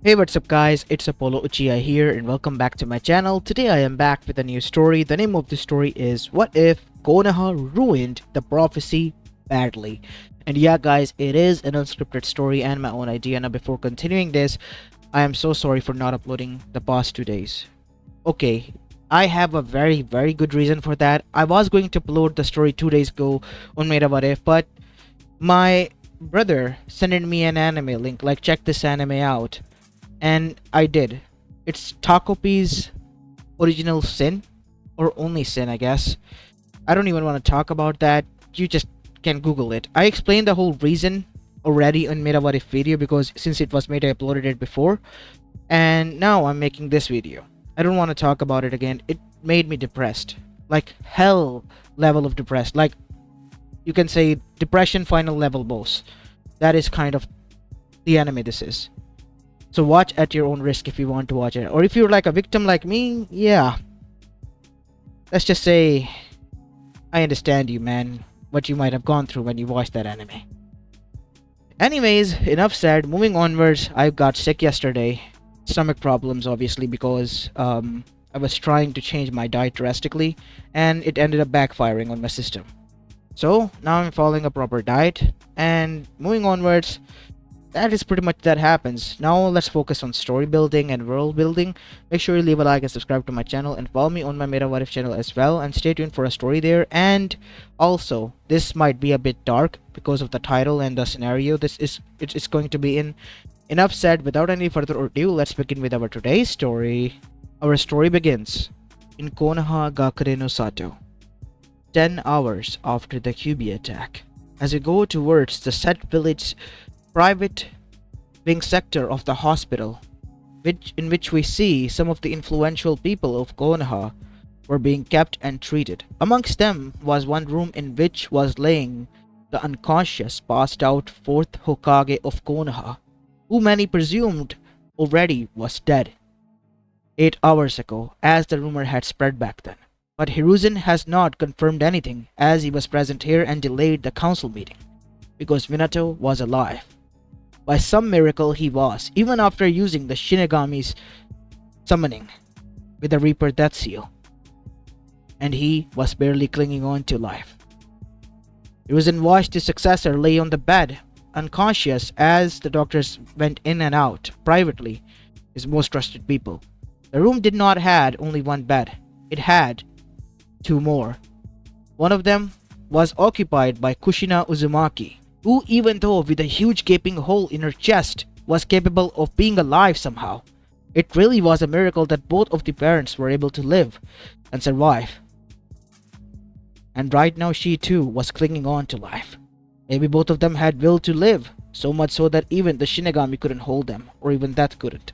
Hey, what's up guys, it's Apollo Uchiha here and welcome back to my channel. Today I am back with a new story. The name of the story is What If Konoha Ruined the Prophecy Badly? And yeah guys, it is an unscripted story and my own idea. Now before continuing this, I am so sorry for not uploading the past 2 days. Okay, I have a very good reason for that. I was going to upload the story 2 days ago on Meta What If, but my brother sent me an anime link, like check this anime out. And I did. It's Takopi's original sin, or only sin, I guess. I don't even want to talk about that. You just can Google it. I explained the whole reason already on Meta What If video because since it was made, I uploaded it before, and now I'm making this video. I don't want to talk about it again. It made me depressed, like hell level of depressed. Like you can say depression final level boss. That is kind of the anime this is. So watch at your own risk if you want to watch it. Or if you're like a victim like me, yeah. Let's just say I understand you, man. What you might have gone through when you watched that anime. Anyways, enough said. Moving onwards, I got sick yesterday. Stomach problems, obviously, because I was trying to change my diet drastically, and it ended up backfiring on my system. So now I'm following a proper diet, and moving onwards, that is pretty much that happens. Now let's focus on story building and world building. Make sure you leave a like and subscribe to my channel and follow me on my Meta What If channel as well, and stay tuned for a story there. And also, this might be a bit dark because of the title and the scenario it's going to be in. Enough said. Without any further ado, let's begin with our today's story. Our story begins in Konoha Gakure no Sato, 10 hours after the Kyubi attack. As we go towards the set village private wing sector of the hospital, in which we see some of the influential people of Konoha were being kept and treated. Amongst them was one room in which was laying the unconscious, passed out 4th Hokage of Konoha, who many presumed already was dead 8 hours ago, as the rumor had spread back then. But Hiruzen has not confirmed anything, as he was present here and delayed the council meeting, because Minato was alive. By some miracle he was, even after using the Shinigami's summoning with the Reaper Death Seal, and he was barely clinging on to life. Hiruzen watched his successor lay on the bed, unconscious, as the doctors went in and out, privately, his most trusted people. The room did not have only one bed, it had 2 more. One of them was occupied by Kushina Uzumaki, who, even though with a huge gaping hole in her chest, was capable of being alive somehow. It really was a miracle that both of the parents were able to live and survive. And right now she too was clinging on to life. Maybe both of them had will to live, so much so that even the Shinigami couldn't hold them, or even that couldn't.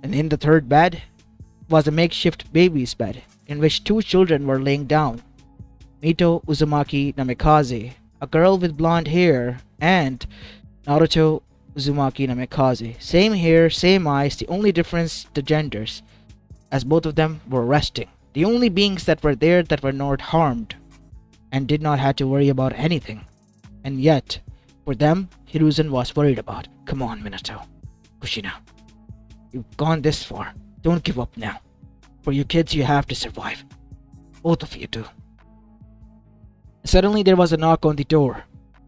And in the third bed was a makeshift baby's bed, in which 2 children were laying down. Mito Uzumaki Namikaze, a girl with blonde hair, and Naruto Uzumaki Namikaze. Same hair, same eyes, the only difference the genders, as both of them were resting. The only beings that were there that were not harmed, and did not have to worry about anything. And yet, for them, Hiruzen was worried about. Come on, Minato. Kushina. You've gone this far. Don't give up now. For your kids, you have to survive. Both of you do. Suddenly there was a knock on the door,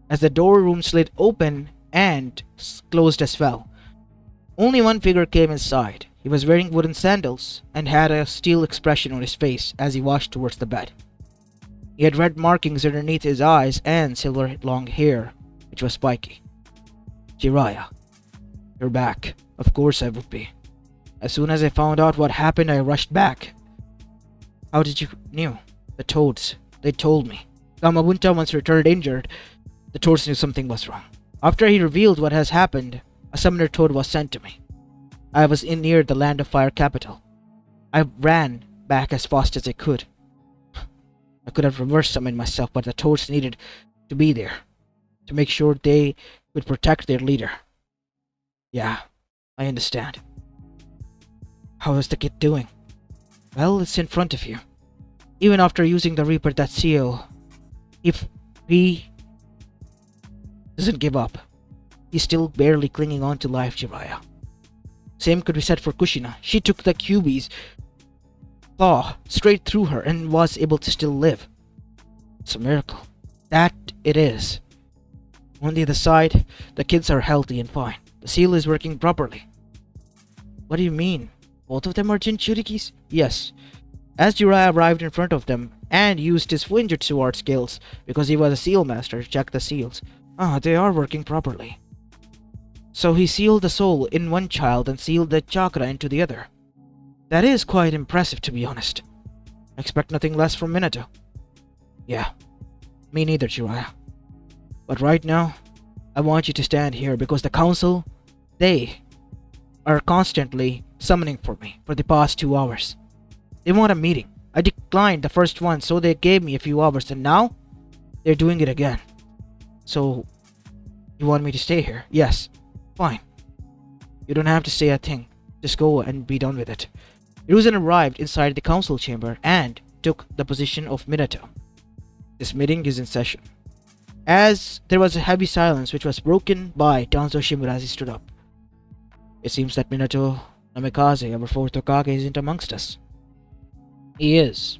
as the door room slid open and closed as well. Only one figure came inside. He was wearing wooden sandals and had a steel expression on his face as he walked towards the bed. He had red markings underneath his eyes and silver long hair, which was spiky. Jiraiya, you're back. Of course I would be. As soon as I found out what happened, I rushed back. How did you knew? The toads. They told me. Gamabunta once returned injured. The toads knew something was wrong. After he revealed what has happened, a summoner toad was sent to me. I was in near the Land of Fire capital. I ran back as fast as I could. I could have reverse summoned myself, but the toads needed to be there to make sure they would protect their leader. Yeah, I understand. How is the kid doing? Well, it's in front of you. Even after using the Reaper Death Seal, if he doesn't give up, he's still barely clinging on to life, Jiraiya. Same could be said for Kushina. She took the Kyuubi's claw straight through her and was able to still live. It's a miracle. That it is. On the other side, the kids are healthy and fine. The seal is working properly. What do you mean? Both of them are Jinchurikis? Yes. As Jiraiya arrived in front of them and used his Fuinjutsu art skills because he was a seal master to check the seals. They are working properly. So he sealed the soul in one child and sealed the chakra into the other. That is quite impressive, to be honest. I expect nothing less from Minato. Yeah, me neither, Jiraiya. But right now, I want you to stand here because the council, they are constantly summoning for me for the past 2 hours. They want a meeting. I declined the first one, so they gave me a few hours, and now they're doing it again. So, you want me to stay here? Yes. Fine. You don't have to say a thing. Just go and be done with it. Hiruzen arrived inside the council chamber and took the position of Minato. This meeting is in session. As there was a heavy silence which was broken by Danzo Shimura as he stood up. It seems that Minato Namikaze, our fourth Hokage, isn't amongst us. He is.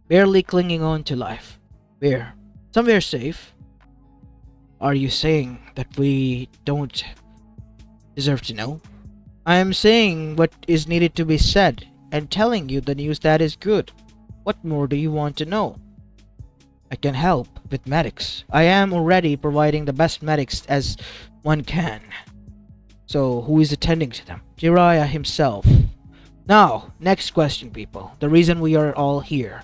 Barely clinging on to life. Where? Somewhere safe. Are you saying that we don't deserve to know? I am saying what is needed to be said and telling you the news that is good. What more do you want to know? I can help with medics. I am already providing the best medics as one can. So who is attending to them? Jiraiya himself. Now, next question, people. The reason we are all here.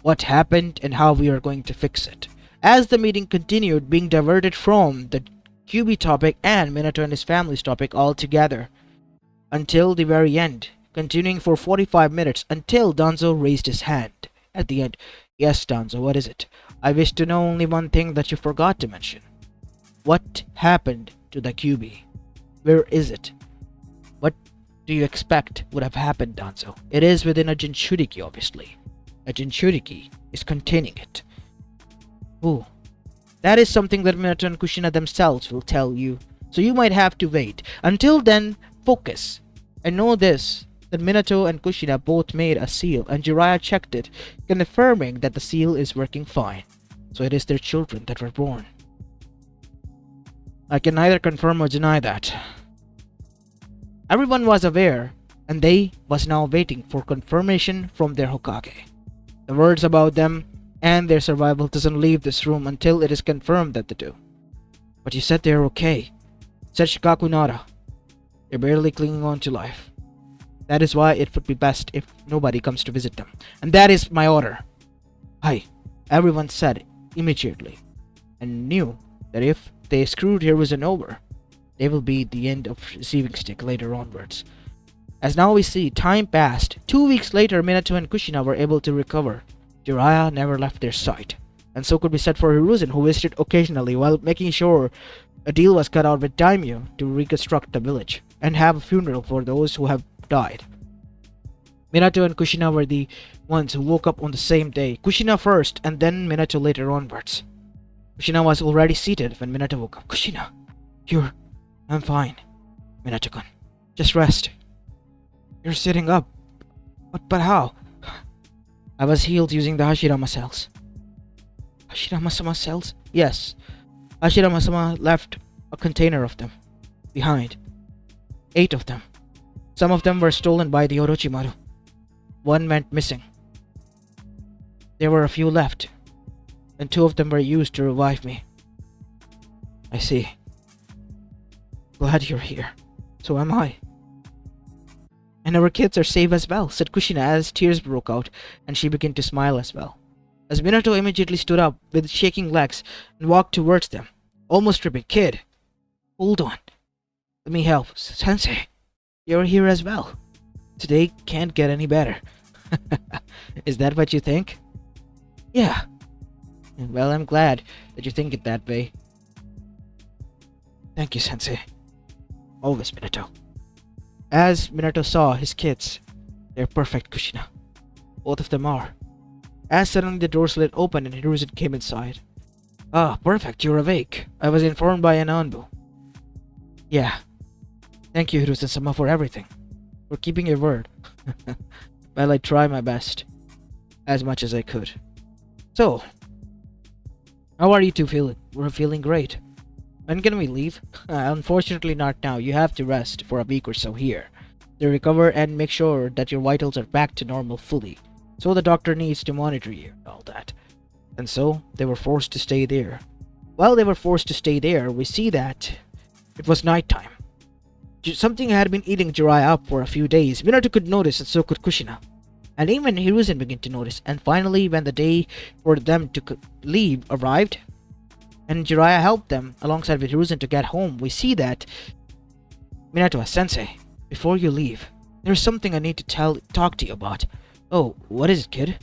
What happened and how we are going to fix it. As the meeting continued, being diverted from the Kyuubi topic and Minato and his family's topic altogether. Until the very end. Continuing for 45 minutes until Danzo raised his hand. At the end, yes, Danzo, what is it? I wish to know only one thing that you forgot to mention. What happened to the Kyuubi? Where is it? What do you expect would have happened, Danzo? It is within a Jinchuriki, obviously. A Jinchuriki is containing it. Ooh. That is something that Minato and Kushina themselves will tell you. So you might have to wait. Until then, focus. And know this, that Minato and Kushina both made a seal and Jiraiya checked it, confirming that the seal is working fine. So it is their children that were born. I can neither confirm or deny that. Everyone was aware, and they was now waiting for confirmation from their Hokage. The words about them and their survival doesn't leave this room until it is confirmed that they do. But you said they're okay. Said Shikaku Nara. They're barely clinging on to life. That is why it would be best if nobody comes to visit them. And that is my order. Aye, everyone said immediately, and knew that if they screwed Hiruzen over, they will be the end of receiving stick later onwards. As now we see, time passed. 2 weeks later, Minato and Kushina were able to recover. Jiraiya never left their sight. And so could be said for Hiruzen, who visited occasionally while making sure a deal was cut out with Daimyo to reconstruct the village and have a funeral for those who have died. Minato and Kushina were the ones who woke up on the same day. Kushina first and then Minato later onwards. Kushina was already seated when Minato woke up. Kushina, I'm fine. Minato-kun, just rest. You're sitting up. But how? I was healed using the Hashirama cells. Hashirama-sama cells? Yes. Hashirama-sama left a container of them behind. 8 of them. Some of them were stolen by the Orochimaru. One went missing. There were a few left, and 2 of them were used to revive me. I see. Glad you're here. So am I. And our kids are safe as well, said Kushina as tears broke out, and she began to smile as well. As Minato immediately stood up with shaking legs and walked towards them, almost tripping. Kid, hold on. Let me help. Sensei, you're here as well. Today can't get any better. Is that what you think? Yeah. Well, I'm glad that you think it that way. Thank you, Sensei. Always, Minato. As Minato saw his kids, they're perfect, Kushina. Both of them are. As suddenly the door slid open and Hiruzen came inside. Ah, perfect, you're awake. I was informed by an Anbu. Yeah. Thank you, Hiruzen-sama, for everything. For keeping your word. Well, I tried my best. As much as I could. So, how are you two feeling? We're feeling great. When can we leave? Unfortunately not now. You have to rest for a week or so here. To recover and make sure that your vitals are back to normal fully. So the doctor needs to monitor you and all that. And so, they were forced to stay there. While they were forced to stay there, we see that it was nighttime. Something had been eating Jiraiya up for a few days. Minato could notice and so could Kushina. And even Hiruzen began to notice. And finally, when the day for them to leave arrived, and Jiraiya helped them alongside with Hiruzen to get home, we see that Minato-sensei, before you leave, there's something I need to talk to you about. Oh, what is it, kid?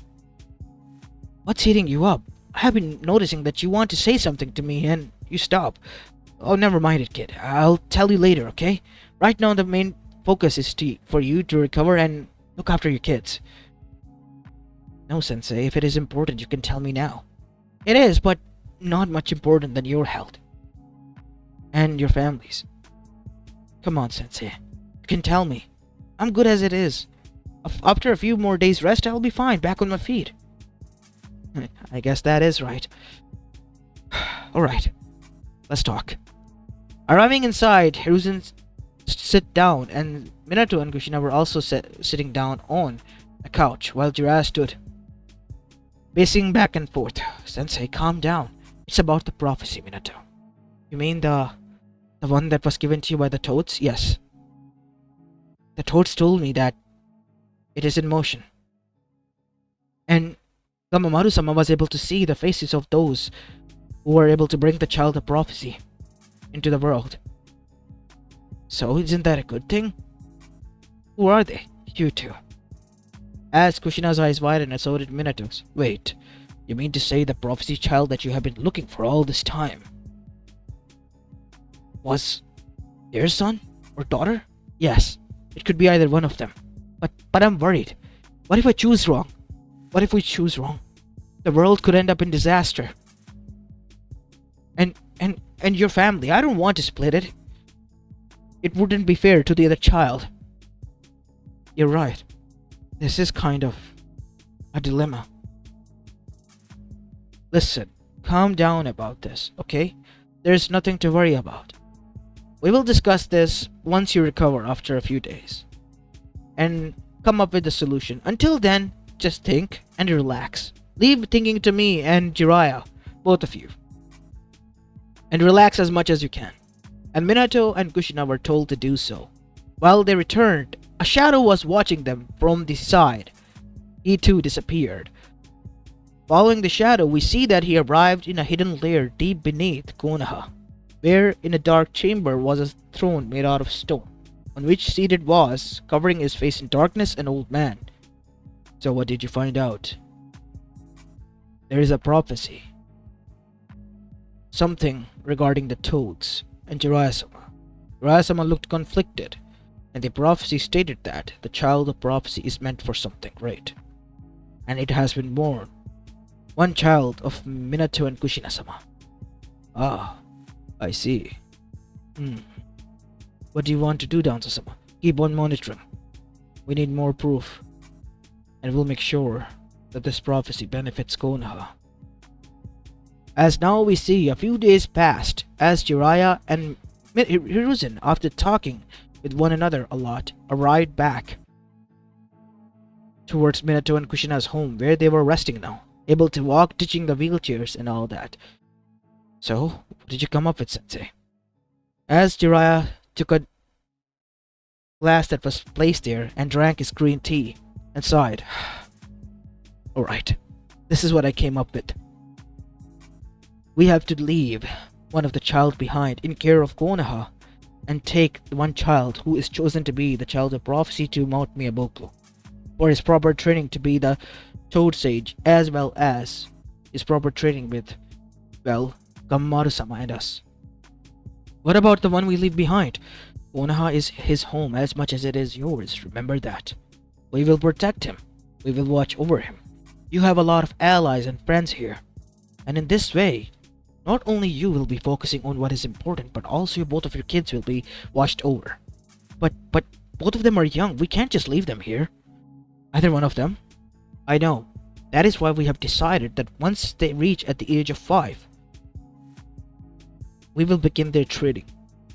What's eating you up? I have been noticing that you want to say something to me and you stop. Oh, never mind it, kid. I'll tell you later, okay? Right now, the main focus is for you to recover and look after your kids. No, Sensei. If it is important, you can tell me now. It is, but not much important than your health. And your families. Come on, Sensei. You can tell me. I'm good as it is. After a few more days rest, I'll be fine, back on my feet. I guess that is right. Alright. Let's talk. Arriving inside, Hiruzen sit down, and Minato and Kushina were also sitting down on a couch, while Jiraiya stood, pacing back and forth. Sensei, calm down. It's about the prophecy, Minato. You mean the one that was given to you by the toads? Yes. The toads told me that it is in motion. And Gamamaru-sama was able to see the faces of those who were able to bring the child of prophecy into the world. So, isn't that a good thing? Who are they? You two. As Kushina's eyes widened, and so did Minato's. Wait, you mean to say the prophecy child that you have been looking for all this time was their son or daughter? Yes, it could be either one of them. But I'm worried. What if I choose wrong? What if we choose wrong? The world could end up in disaster. And your family, I don't want to split it. It wouldn't be fair to the other child. You're right. This is kind of a dilemma. Listen, calm down about this, okay? There's nothing to worry about. We will discuss this once you recover after a few days. And come up with a solution. Until then, just think and relax. Leave thinking to me and Jiraiya, both of you. And relax as much as you can. And Minato and Kushina were told to do so. While they returned, a shadow was watching them from the side. He too disappeared. Following the shadow, we see that he arrived in a hidden lair deep beneath Konoha, where in a dark chamber was a throne made out of stone, on which seated was, covering his face in darkness, an old man. So what did you find out? There is a prophecy. Something regarding the toads and Jiraiya-sama. Jiraiya-sama looked conflicted, and the prophecy stated that the child of prophecy is meant for something great. And it has been born. One child of Minato and Kushina-sama. Ah, I see. What do you want to do, Danzo-sama? Keep on monitoring. We need more proof. And we'll make sure that this prophecy benefits Konoha. As now we see, a few days passed as Jiraiya and Hiruzen, after talking with one another a lot, arrived back towards Minato and Kushina's home, where they were resting now, able to walk, ditching the wheelchairs and all that. So, what did you come up with, Sensei? As Jiraiya took a glass that was placed there and drank his green tea and sighed. Alright, this is what I came up with. We have to leave one of the child behind in care of Konoha and take the one child who is chosen to be the child of prophecy to Mount Miyaboko for his proper training to be the Toad Sage, as well as his proper training with, well, Gamamaru-sama and us. What about the one we leave behind? Konoha is his home as much as it is yours, remember that. We will protect him. We will watch over him. You have a lot of allies and friends here. And in this way, not only you will be focusing on what is important, but also both of your kids will be watched over. But both of them are young. We can't just leave them here. Either one of them? I know. That is why we have decided that once they reach at the age of 5, we will begin their training.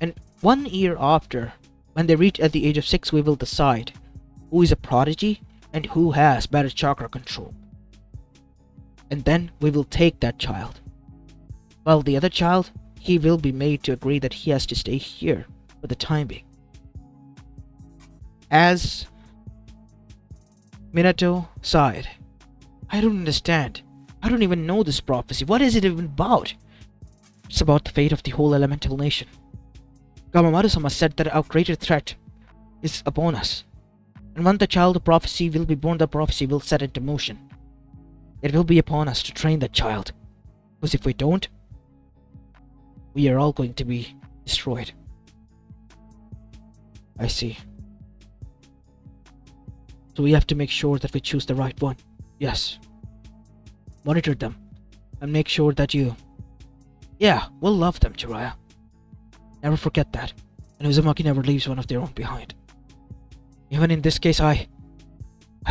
And 1 year after, when they reach at the age of 6, we will decide who is a prodigy and who has better chakra control. And then we will take that child. While the other child, he will be made to agree that he has to stay here for the time being. As Minato sighed, I don't understand. I don't even know this prophecy. What is it even about? It's about the fate of the whole elemental nation. Gamamaru-sama said that our greater threat is upon us. And when the child of prophecy will be born, the prophecy will set into motion. It will be upon us to train that child. Because if we don't, we are all going to be destroyed. I see. So we have to make sure that we choose the right one. Yes. Monitor them. And make sure that you... Yeah, we'll love them, Jiraiya. Never forget that. And Uzumaki never leaves one of their own behind. Even in this case, I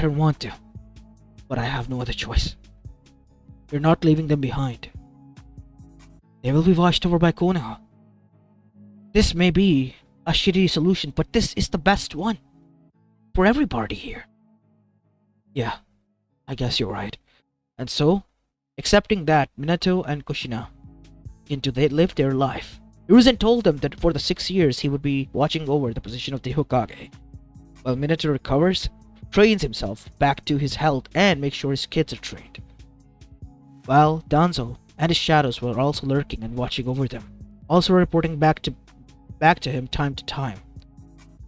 don't want to. But I have no other choice. We're not leaving them behind. They will be washed over by Konoha. This may be a shitty solution, but this is the best one. For everybody here. Yeah, I guess you're right. And so, accepting that, Minato and Kushina live their life. Hiruzen told them that for the 6 years he would be watching over the position of the Hokage. While Minato recovers, trains himself back to his health and makes sure his kids are trained. While Danzo and his shadows were also lurking and watching over them, also reporting back to him time to time.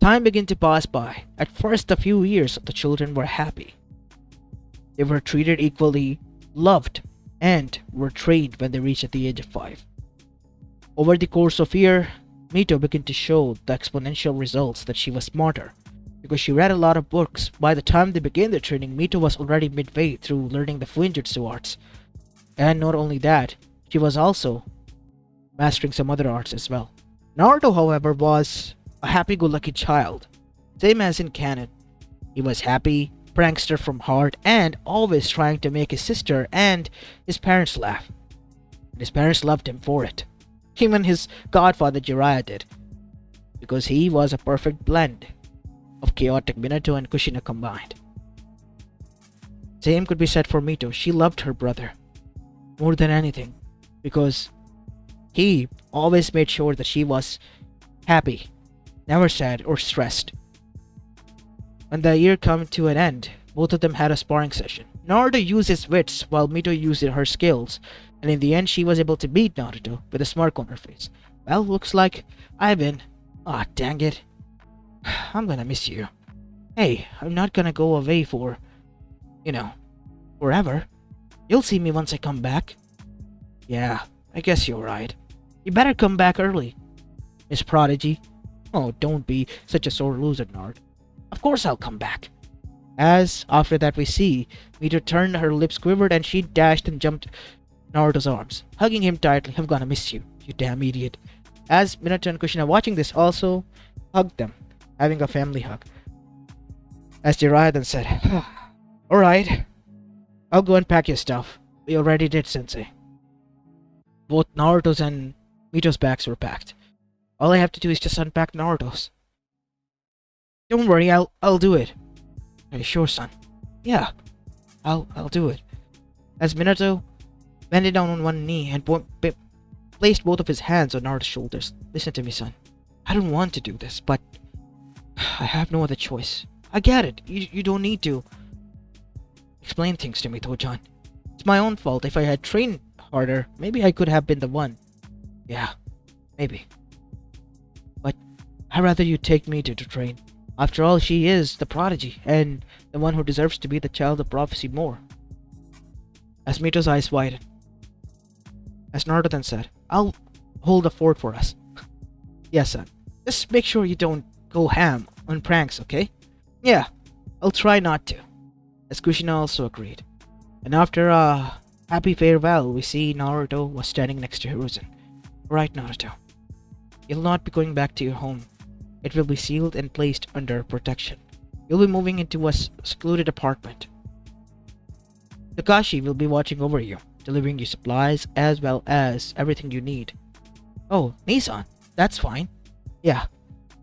Time began to pass by. At first, the few years the children were happy. They were treated equally, loved, and were trained when they reached at the age of 5. Over the course of a year, Mito began to show the exponential results that she was smarter. Because she read a lot of books, by the time they began their training, Mito was already midway through learning the Fuinjutsu arts. And not only that, she was also mastering some other arts as well. Naruto, however, was a happy-go-lucky child. Same as in canon. He was happy, prankster from heart, and always trying to make his sister and his parents laugh. And his parents loved him for it. Even his godfather Jiraiya did. Because he was a perfect blend of chaotic Minato and Kushina combined. Same could be said for Mito. She loved her brother more than anything. Because he always made sure that she was happy, never sad or stressed. When the year came to an end, both of them had a sparring session. Naruto used his wits while Mito used her skills, and in the end she was able to beat Naruto with a smirk on her face. Well, looks like I win. Ah, dang it. I'm gonna miss you. Hey, I'm not gonna go away for, forever. You'll see me once I come back. Yeah, I guess you're right. You better come back early, Miss Prodigy. Oh, don't be such a sore loser, Nard. Of course I'll come back. As, after that we see, Mito turned, her lips quivered, and she dashed and jumped Naruto's arms, hugging him tightly. I'm gonna miss you, you damn idiot. As Minato and Kushina watching this also hugged them, having a family hug. As Jiraiya then said, Alright, I'll go and pack your stuff. We already did, Sensei. Both Naruto's and Mito's bags were packed. All I have to do is just unpack Naruto's. Don't worry, I'll do it. Are you sure, son? Yeah, I'll do it. As Minato bended down on one knee and placed both of his hands on Naruto's shoulders. Listen to me, son. I don't want to do this, but I have no other choice. I get it. You don't need to explain things to me, Tojan. It's my own fault. If I had trained harder, maybe I could have been the one. Yeah, maybe. But I'd rather you take me to train. After all, she is the prodigy, and the one who deserves to be the child of prophecy more. As Mito's eyes widened, as Naruto then said, I'll hold the fort for us. Yes, son. Just make sure you don't go ham on pranks, okay? Yeah, I'll try not to. As Kushina also agreed. And after a happy farewell, we see Naruto was standing next to Hiruzen. Right, Naruto. You'll not be going back to your home It will be sealed and placed under protection. You'll be moving into a secluded apartment. Takashi will be watching over you, delivering you supplies as well as everything you need. Oh, Nissan, that's fine. Yeah,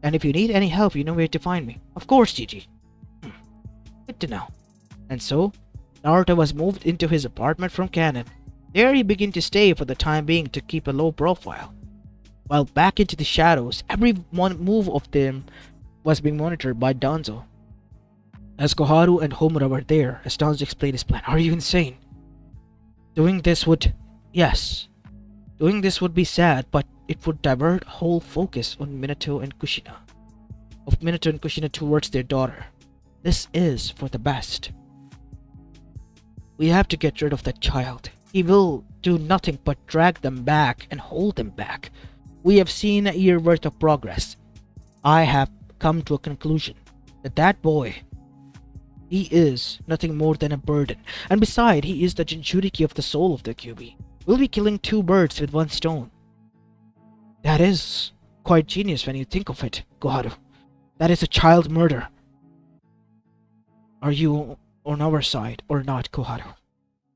and if you need any help, you know where to find me. Of course, Gigi. Good to know. And so, Naruto was moved into his apartment from Canon. There he began to stay for the time being to keep a low profile. While back into the shadows, every one move of them was being monitored by Danzo. As Koharu and Homura were there, as Danzo explained his plan. Are you insane? Yes. Doing this would be sad, but it would divert whole focus on Minato and Kushina towards their daughter. This is for the best. We have to get rid of that child. He will do nothing but drag them back and hold them back. We have seen a year worth of progress. I have come to a conclusion that boy, he is nothing more than a burden. And beside, he is the Jinchuriki of the soul of the Kyuubi. We'll be killing two birds with one stone. That is quite genius when you think of it, Koharu. That is a child murder. Are you on our side or not, Koharu?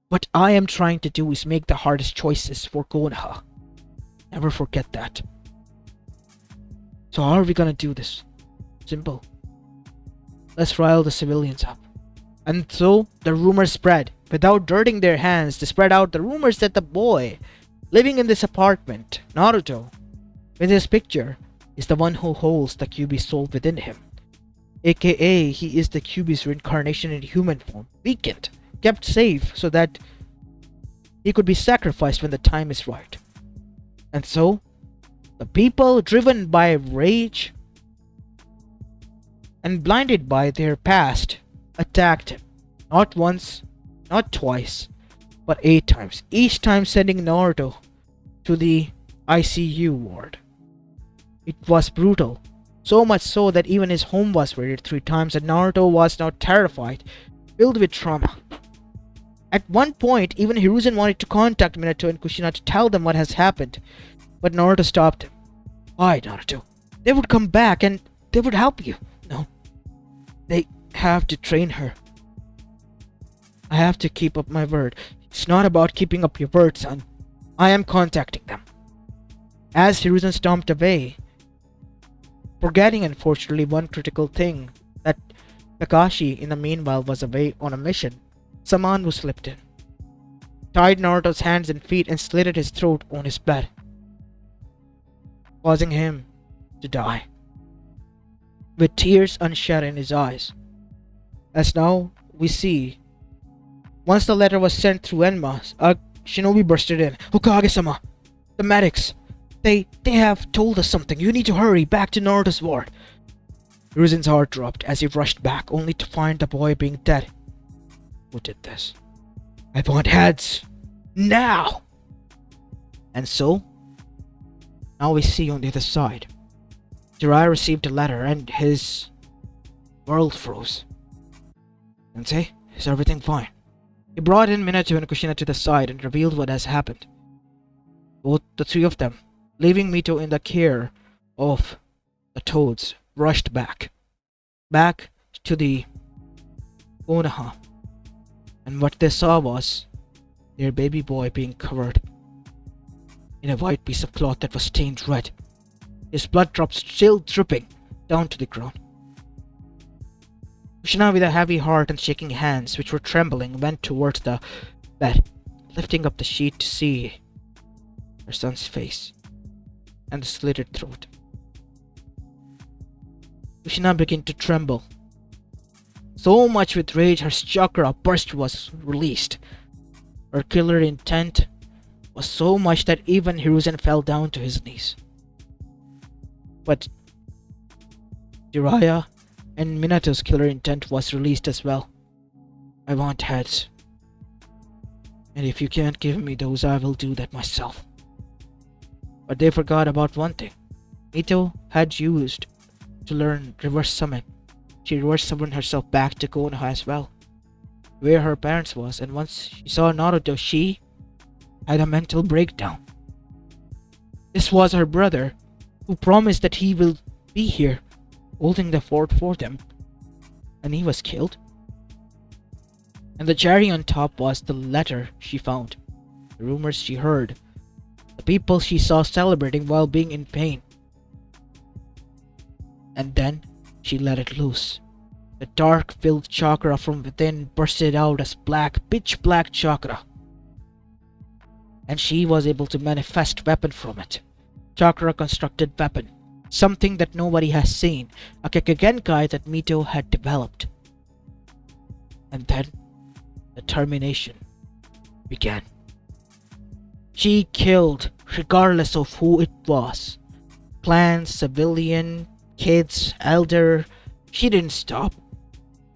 What I am trying to do is make the hardest choices for Konoha. Never forget that. So how are we gonna do this? Simple. Let's rile the civilians up. And so the rumors spread. Without dirtying their hands, they spread out the rumors that the boy living in this apartment, Naruto, with his picture, is the one who holds the Kyuubi's soul within him. AKA, he is the Kyuubi's reincarnation in human form, weakened, kept safe so that he could be sacrificed when the time is right. And so, the people, driven by rage and blinded by their past, attacked him. Not once, not twice, but 8 times. Each time sending Naruto to the ICU ward. It was brutal. So much so that even his home was raided 3 times and Naruto was now terrified, filled with trauma. At one point, even Hiruzen wanted to contact Minato and Kushina to tell them what has happened. But Naruto stopped him. Why, Naruto? They would come back and they would help you. No. They have to train her. I have to keep up my word. It's not about keeping up your word, son. I am contacting them. As Hiruzen stomped away, forgetting unfortunately one critical thing, that Kakashi in the meanwhile was away on a mission, Saman was slipped in, tied Naruto's hands and feet and slitted his throat on his bed, causing him to die, with tears unshed in his eyes. As now we see, once the letter was sent through Enma, a shinobi bursted in. Hokage-sama, the medics, they have told us something. You need to hurry back to Naruto's ward. Hiruzen's heart dropped as he rushed back, only to find the boy being dead. Who did this? I want heads! Now! And so, now we see on the other side. Jiraiya received a letter and his world froze. Sensei, is everything fine? He brought in Minato and Kushina to the side and revealed what has happened. Both the 3 of them, leaving Mito in the care of the toads, rushed back to the Konoha. And what they saw was their baby boy being covered in a white piece of cloth that was stained red. His blood drops still dripping down to the ground. Kushina, with a heavy heart and shaking hands which were trembling, went towards the bed, lifting up the sheet to see her son's face and the slitted throat. Kushina began to tremble. So much with rage, her chakra burst was released. Her killer intent was so much that even Hiruzen fell down to his knees. But Jiraiya and Minato's killer intent was released as well. I want heads. And if you can't give me those, I will do that myself. But they forgot about one thing. Mito had used to learn reverse summon. She reverse summoned herself back to Konoha as well, where her parents was, and once she saw Naruto, she had a mental breakdown. This was her brother, who promised that he will be here holding the fort for them, and he was killed. And the cherry on top was the letter she found, the rumors she heard, the people she saw celebrating while being in pain. And then she let it loose. The dark-filled chakra from within bursted out as pitch black chakra. And she was able to manifest weapon from it. Chakra constructed weapon. Something that nobody has seen. A Kekkeigenkai that Mito had developed. And then the termination began. She killed regardless of who it was. Clan, civilian, kids, elder. She didn't stop.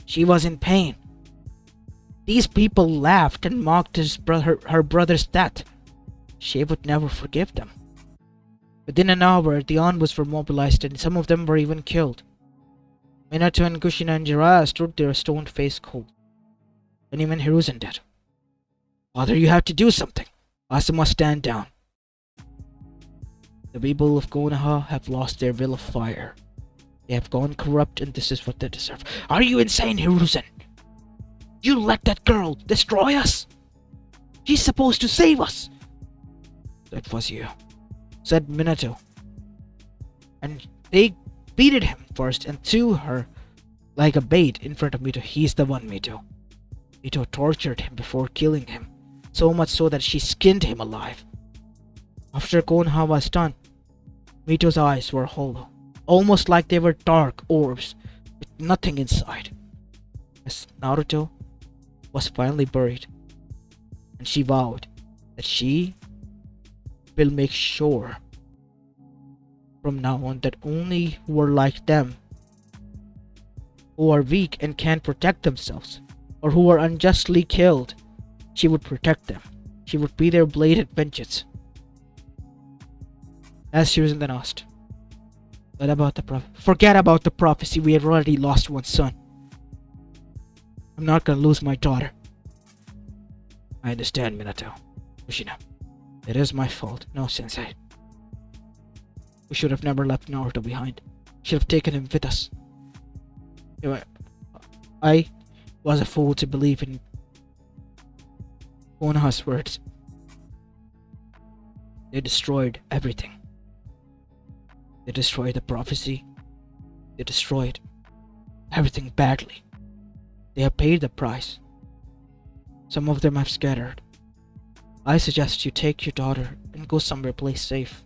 She was in pain. These people laughed and mocked her brother's death. She would never forgive them. Within an hour, the envoys were mobilized and some of them were even killed. Minato and Kushina and Jiraiya stood there stone-faced cold. And even Hiruzen did. Father, you have to do something. Asuma, stand down. The people of Konoha have lost their will of fire. They have gone corrupt and this is what they deserve. Are you insane, Hiruzen? You let that girl destroy us? She's supposed to save us. That was you, said Minato. And they beated him first and threw her like a bait in front of Mito. He's the one, Mito. Mito tortured him before killing him, so much so that she skinned him alive. After Konoha was done, Mito's eyes were hollow, almost like they were dark orbs with nothing inside. As Naruto was finally buried, and she vowed that she will make sure from now on that only who are like them, who are weak and can't protect themselves, or who are unjustly killed, she would protect them. She would be their blade at vengeance. As Hiruzen then asked, what about the prophecy? Forget about the prophecy. We have already lost one son. I'm not gonna lose my daughter. I understand, Minato. Kushina, it is my fault. No, Sensei. We should have never left Naruto behind. Should have taken him with us. I was a fool to believe in Konoha's words. They destroyed everything. They destroyed the prophecy. They destroyed everything badly. They have paid the price. Some of them have scattered. I suggest you take your daughter and go somewhere place safe.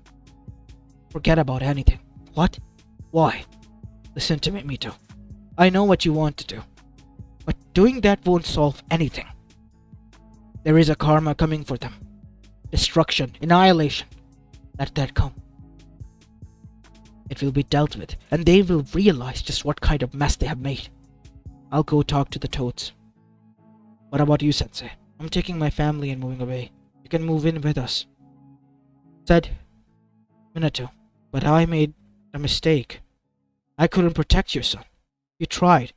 Forget about anything. What? Why? Listen to me, Mito. I know what you want to do, but doing that won't solve anything. There is a karma coming for them. Destruction, annihilation. Let that come. It will be dealt with, and they will realize just what kind of mess they have made. I'll go talk to the toads. What about you, Sensei? I'm taking my family and moving away. You can move in with us, said Minato. But I made a mistake. I couldn't protect your son. You tried.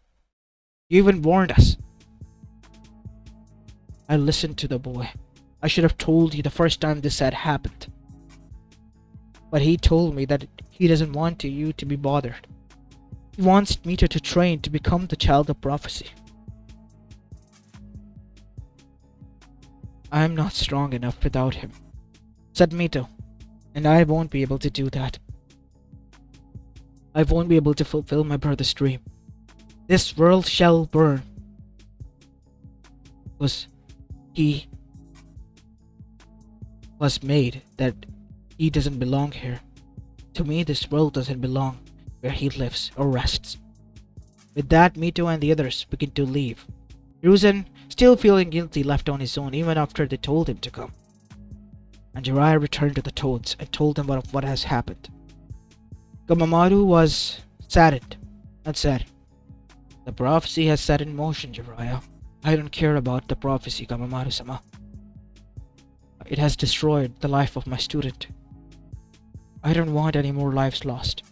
You even warned us. I listened to the boy. I should have told you the first time this had happened. But he told me that he doesn't want you to be bothered. He wants Mito to train to become the child of prophecy. I am not strong enough without him, said Mito, and I won't be able to do that. I won't be able to fulfill my brother's dream. This world shall burn. He was made that he doesn't belong here. To me, this world doesn't belong where he lives or rests. With that, Mito and the others begin to leave. Hiruzen, still feeling guilty, left on his own even after they told him to come. And Jiraiya returned to the toads and told them what has happened. Gamamaru was saddened and said, the prophecy has set in motion, Jiraiya. I don't care about the prophecy, Gamamaru-sama. It has destroyed the life of my student. I don't want any more lives lost.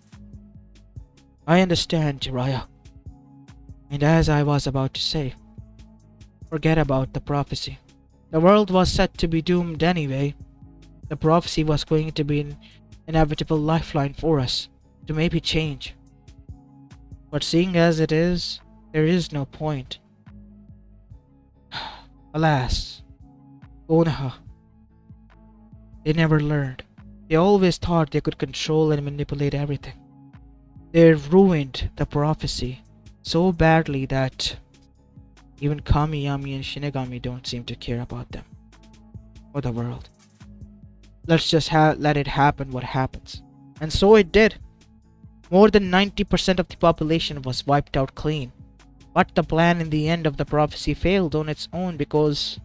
I understand, Jiraiya. And as I was about to say, forget about the prophecy. The world was set to be doomed anyway. The prophecy was going to be an inevitable lifeline for us to maybe change. But seeing as it is, there is no point. Alas, Konoha, they never learned. They always thought they could control and manipulate everything. They ruined the prophecy so badly that even Kamiyami and Shinigami don't seem to care about them or the world. Let's just let it happen what happens. And so it did. More than 90% of the population was wiped out clean. But the plan in the end of the prophecy failed on its own because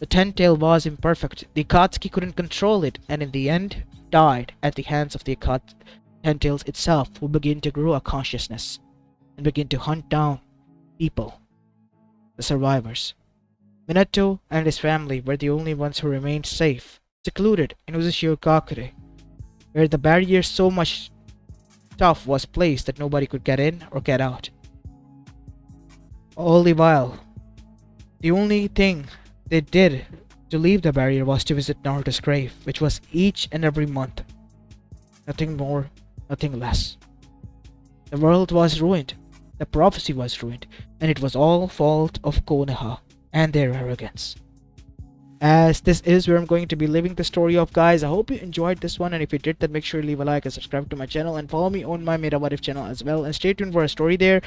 the Ten-Tail was imperfect. The Akatsuki couldn't control it, and in the end, died at the hands of the Ten-Tails itself, who began to grow a consciousness and begin to hunt down people, the survivors. Minato and his family were the only ones who remained safe, secluded in Uzushiokakure, where the barrier so much stuff was placed that nobody could get in or get out. All the while, the only thing they did to leave the barrier was to visit Naruto's grave, which was each and every month. Nothing more, nothing less. The world was ruined, the prophecy was ruined, and it was all fault of Konoha and their arrogance. As this is where I'm going to be leaving the story off, guys. I hope you enjoyed this one, and if you did, then make sure to leave a like and subscribe to my channel and follow me on my Meta What If channel as well, and stay tuned for a story there,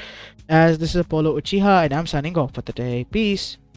as this is Apollo Uchiha and I'm signing off for the day. Peace.